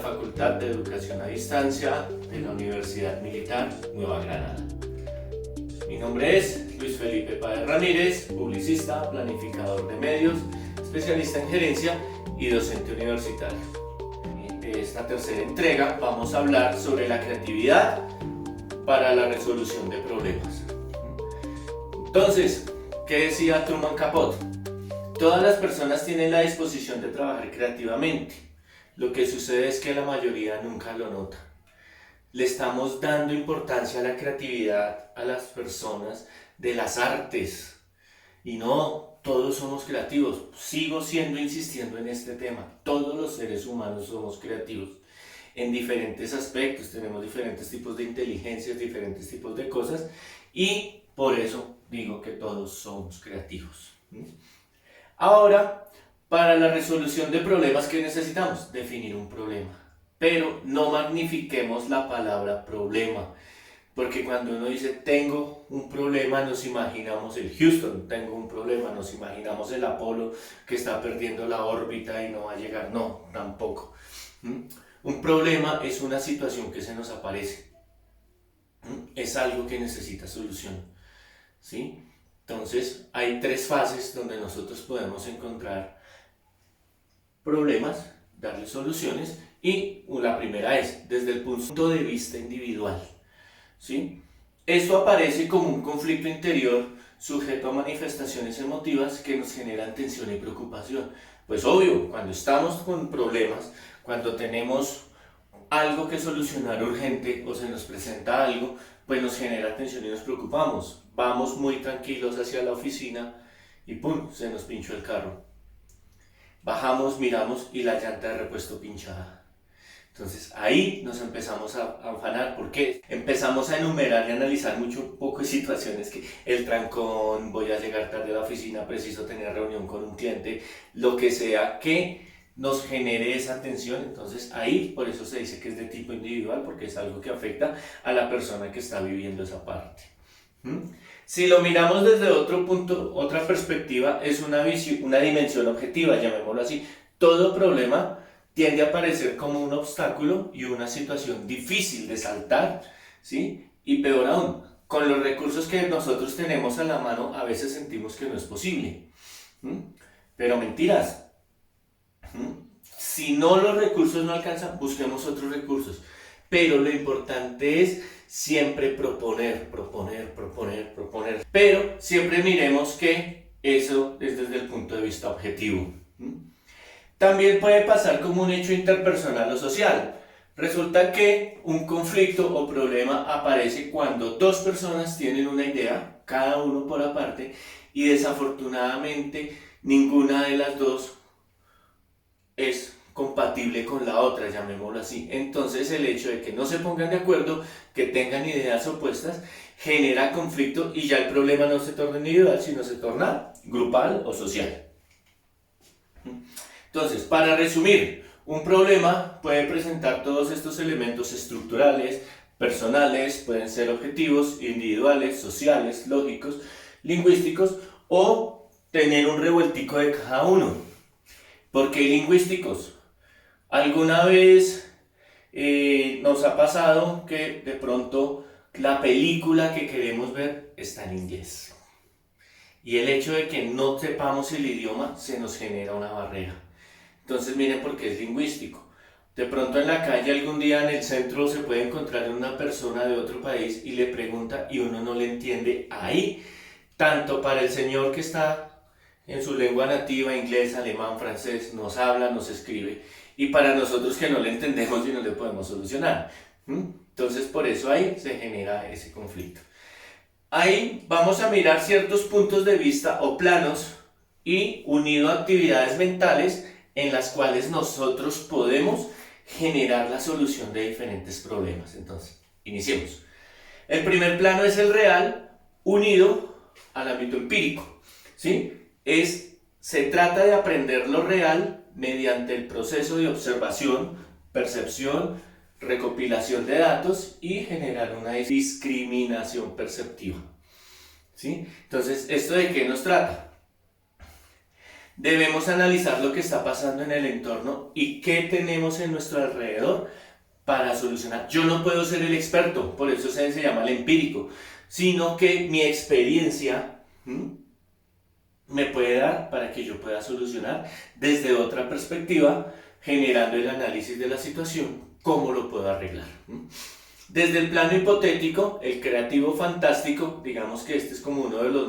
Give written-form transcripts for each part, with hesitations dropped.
Facultad de Educación a Distancia de la Universidad Militar Nueva Granada. Mi nombre es Luis Felipe Páez Ramírez, publicista, planificador de medios, especialista en gerencia y docente universitario. En esta tercera entrega vamos a hablar sobre la creatividad para la resolución de problemas. Entonces, ¿qué decía Truman Capote? Todas las personas tienen la disposición de trabajar creativamente. Lo que sucede es que la mayoría nunca lo nota. Le estamos dando importancia a la creatividad a las personas de las artes. Y no, todos somos creativos. Sigo insistiendo en este tema. Todos los seres humanos somos creativos. En diferentes aspectos, tenemos diferentes tipos de inteligencias, diferentes tipos de cosas. Y por eso digo que todos somos creativos. Ahora, para la resolución de problemas, ¿qué necesitamos? Definir un problema. Pero no magnifiquemos la palabra problema. Porque cuando uno dice tengo un problema, nos imaginamos el Houston, tengo un problema, nos imaginamos el Apolo que está perdiendo la órbita y no va a llegar. No, tampoco. Un problema es una situación que se nos aparece. Es algo que necesita solución. ¿Sí? Entonces, hay tres fases donde nosotros podemos encontrar problemas, darle soluciones, y la primera es desde el punto de vista individual. ¿Sí? Esto aparece como un conflicto interior sujeto a manifestaciones emotivas que nos generan tensión y preocupación. Pues obvio, cuando estamos con problemas, cuando tenemos algo que solucionar urgente o se nos presenta algo, pues nos genera tensión y nos preocupamos. Vamos muy tranquilos hacia la oficina y ¡pum!, se nos pinchó el carro. Bajamos, miramos y la llanta de repuesto pinchada. Entonces ahí nos empezamos a afanar. ¿Por qué? Empezamos a enumerar y analizar un poco de situaciones, que el trancón, voy a llegar tarde a la oficina, preciso tener reunión con un cliente, lo que sea que nos genere esa tensión. Entonces ahí, por eso se dice que es de tipo individual, porque es algo que afecta a la persona que está viviendo esa parte. Si lo miramos desde otro punto, otra perspectiva, es una dimensión objetiva, llamémoslo así. Todo problema tiende a aparecer como un obstáculo y una situación difícil de saltar, ¿sí? Y peor aún, con los recursos que nosotros tenemos a la mano, a veces sentimos que no es posible. Pero mentiras. Si no, los recursos no alcanzan, busquemos otros recursos. Pero lo importante es siempre proponer. Pero siempre miremos que eso es desde el punto de vista objetivo. También puede pasar como un hecho interpersonal o social. Resulta que un conflicto o problema aparece cuando dos personas tienen una idea, cada uno por aparte, y desafortunadamente ninguna de las dos es compatible con la otra, llamémoslo así. Entonces el hecho de que no se pongan de acuerdo, que tengan ideas opuestas, genera conflicto y ya el problema no se torna individual, sino se torna grupal o social. Entonces, para resumir, un problema puede presentar todos estos elementos estructurales, personales, pueden ser objetivos, individuales, sociales, lógicos, lingüísticos, o tener un revueltico de cada uno. ¿Por qué lingüísticos? ¿Alguna vez nos ha pasado que de pronto la película que queremos ver está en inglés? Y el hecho de que no sepamos el idioma se nos genera una barrera. Entonces miren por qué es lingüístico. De pronto en la calle algún día en el centro se puede encontrar una persona de otro país y le pregunta y uno no le entiende. Ahí, tanto para el señor que está en su lengua nativa, inglés, alemán, francés, nos habla, nos escribe, y para nosotros que no le entendemos y no le podemos solucionar. Entonces por eso ahí se genera ese conflicto. Ahí vamos a mirar ciertos puntos de vista o planos y unido a actividades mentales en las cuales nosotros podemos generar la solución de diferentes problemas. Entonces, iniciemos. El primer plano es el real unido al ámbito empírico, ¿sí? Se trata de aprender lo real mediante el proceso de observación, percepción, recopilación de datos y generar una discriminación perceptiva. ¿Sí? Entonces, ¿esto de qué nos trata? Debemos analizar lo que está pasando en el entorno y qué tenemos en nuestro alrededor para solucionar. Yo no puedo ser el experto, por eso se llama el empírico, sino que mi experiencia me puede dar para que yo pueda solucionar desde otra perspectiva, generando el análisis de la situación, cómo lo puedo arreglar. Desde el plano hipotético, el creativo fantástico, digamos que este es como uno de los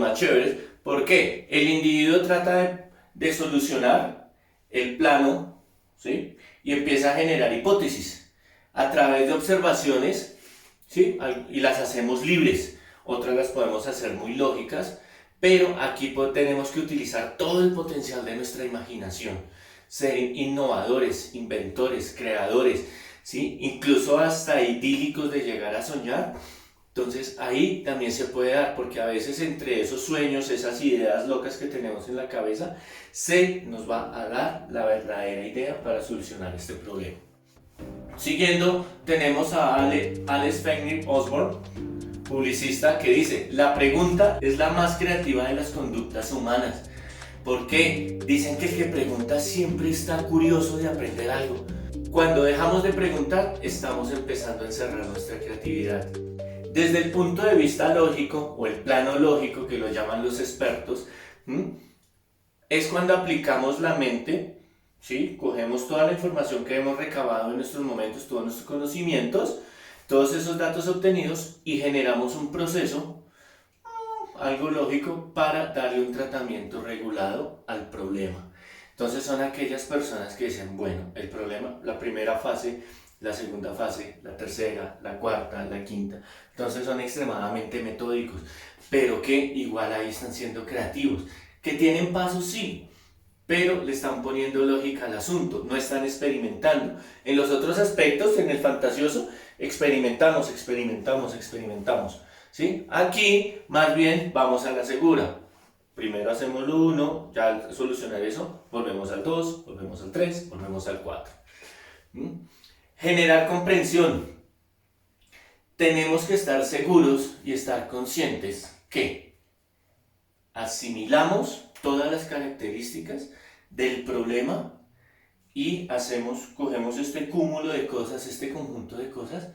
más chéveres. ¿Por qué? El individuo trata de solucionar el plano, ¿sí? Y empieza a generar hipótesis a través de observaciones, ¿sí? Y las hacemos libres, otras las podemos hacer muy lógicas, pero aquí tenemos que utilizar todo el potencial de nuestra imaginación, ser innovadores, inventores, creadores, ¿sí? Incluso hasta idílicos de llegar a soñar. Entonces ahí también se puede dar, porque a veces entre esos sueños, esas ideas locas que tenemos en la cabeza, se nos va a dar la verdadera idea para solucionar este problema. Siguiendo, tenemos a Alex Fenwick Osborne, publicista, que dice: la pregunta es la más creativa de las conductas humanas. ¿Por qué? Dicen que el que pregunta siempre está curioso de aprender algo. Cuando dejamos de preguntar, estamos empezando a encerrar nuestra creatividad. Desde el punto de vista lógico, o el plano lógico que lo llaman los expertos, es cuando aplicamos la mente, ¿sí? Cogemos toda la información que hemos recabado en nuestros momentos, todos nuestros conocimientos, todos esos datos obtenidos, y generamos un proceso, algo lógico, para darle un tratamiento regulado al problema. Entonces son aquellas personas que dicen, bueno, el problema, la primera fase, la segunda fase, la tercera, la cuarta, la quinta. Entonces son extremadamente metódicos, pero que igual ahí están siendo creativos. Que tienen pasos, sí, pero le están poniendo lógica al asunto, no están experimentando. En los otros aspectos, en el fantasioso, experimentamos, ¿sí? Aquí, más bien, vamos a la segura. Primero hacemos lo 1, ya al solucionar eso, volvemos al 2, volvemos al 3, volvemos al 4. Generar comprensión. Tenemos que estar seguros y estar conscientes que asimilamos todas las características del problema y cogemos este cúmulo de cosas, este conjunto de cosas,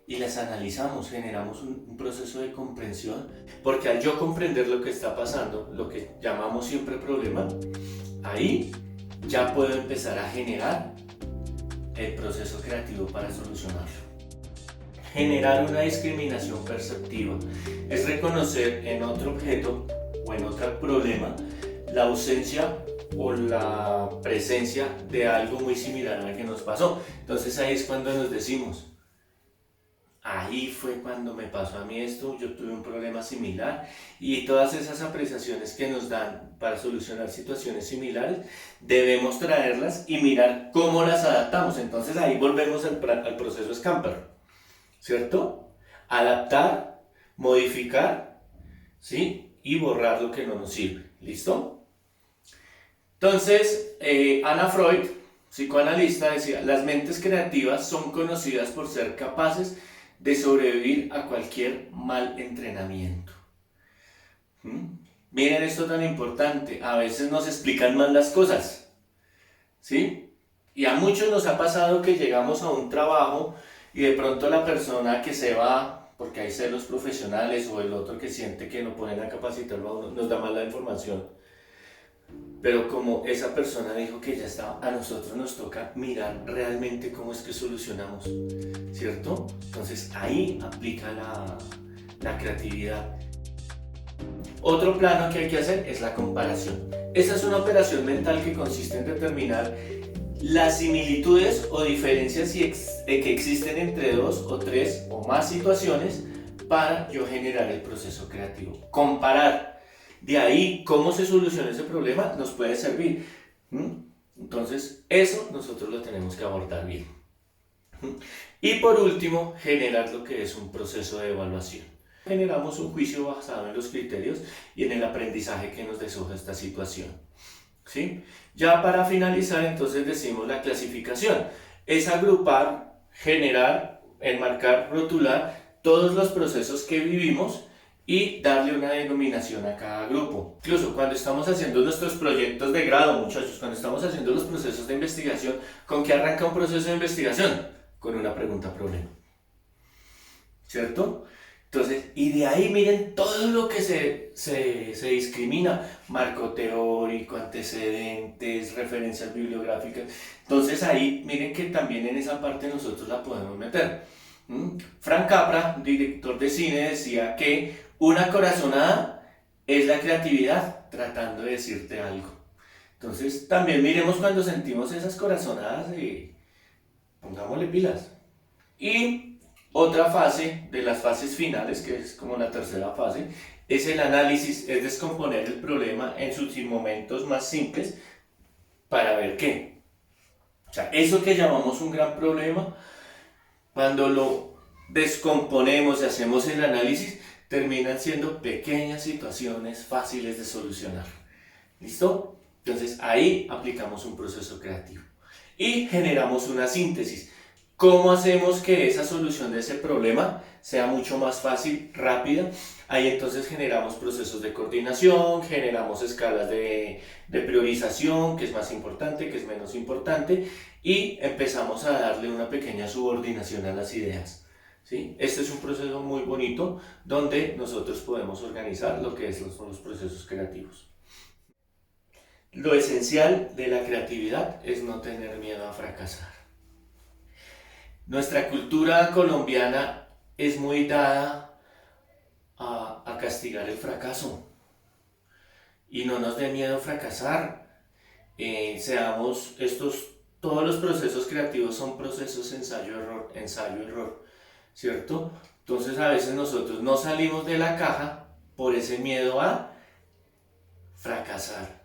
y las analizamos, generamos un proceso de comprensión, porque al yo comprender lo que está pasando, lo que llamamos siempre problema, ahí ya puedo empezar a generar el proceso creativo para solucionarlo. Generar una discriminación perceptiva es reconocer en otro objeto o en otro problema la ausencia o la presencia de algo muy similar al que nos pasó. Entonces ahí es cuando nos decimos: ahí fue cuando me pasó a mí esto, yo tuve un problema similar. Y todas esas apreciaciones que nos dan para solucionar situaciones similares, debemos traerlas y mirar cómo las adaptamos. Entonces ahí volvemos al proceso Scamper, ¿cierto? Adaptar, modificar, ¿sí? Y borrar lo que no nos sirve. ¿Listo? Entonces, Anna Freud, psicoanalista, decía: las mentes creativas son conocidas por ser capaces de sobrevivir a cualquier mal entrenamiento. Miren esto tan importante, a veces nos explican mal las cosas, ¿sí? Y a muchos nos ha pasado que llegamos a un trabajo y de pronto la persona que se va, porque hay celos profesionales, o el otro que siente que no pueden capacitarlo a uno, nos da mala información. Pero como esa persona dijo que ya estaba, a nosotros nos toca mirar realmente cómo es que solucionamos, ¿cierto? Entonces ahí aplica la creatividad. Otro plano que hay que hacer es la comparación. Esa es una operación mental que consiste en determinar las similitudes o diferencias que existen entre dos o tres o más situaciones para yo generar el proceso creativo. Comparar. De ahí, cómo se soluciona ese problema nos puede servir. Entonces, eso nosotros lo tenemos que abordar bien. Y por último, generar lo que es un proceso de evaluación. Generamos un juicio basado en los criterios y en el aprendizaje que nos deja esta situación, ¿sí? Ya para finalizar, entonces decimos la clasificación. Es agrupar, generar, enmarcar, rotular todos los procesos que vivimos y darle una denominación a cada grupo. Incluso cuando estamos haciendo nuestros proyectos de grado, muchachos, cuando estamos haciendo los procesos de investigación, ¿con qué arranca un proceso de investigación? Con una pregunta-problema. ¿Cierto? Entonces, y de ahí miren todo lo que se discrimina: marco teórico, antecedentes, referencias bibliográficas. Entonces ahí miren que también en esa parte nosotros la podemos meter. Frank Capra, director de cine, decía que una corazonada es la creatividad tratando de decirte algo. Entonces también miremos cuando sentimos esas corazonadas y pongámosle pilas. Y otra fase de las fases finales, que es como la tercera fase, es el análisis, es descomponer el problema en sus momentos más simples para ver qué. O sea, eso que llamamos un gran problema, cuando lo descomponemos y hacemos el análisis, terminan siendo pequeñas situaciones fáciles de solucionar. ¿Listo? Entonces ahí aplicamos un proceso creativo y generamos una síntesis. ¿Cómo hacemos que esa solución de ese problema sea mucho más fácil, rápida? Ahí entonces generamos procesos de coordinación, generamos escalas de priorización, que es más importante, que es menos importante, y empezamos a darle una pequeña subordinación a las ideas. ¿Sí? Este es un proceso muy bonito donde nosotros podemos organizar lo que son los procesos creativos. Lo esencial de la creatividad es no tener miedo a fracasar. Nuestra cultura colombiana es muy dada a castigar el fracaso, y no nos dé miedo fracasar. Todos los procesos creativos son procesos ensayo-error, ¿cierto? Entonces a veces nosotros no salimos de la caja por ese miedo a fracasar.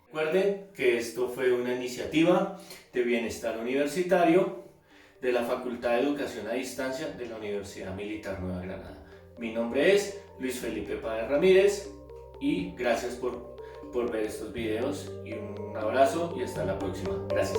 Recuerden que esto fue una iniciativa de bienestar universitario de la Facultad de Educación a Distancia de la Universidad Militar Nueva Granada. Mi nombre es Luis Felipe Páez Ramírez y gracias por ver estos videos, y un abrazo y hasta la próxima. Gracias.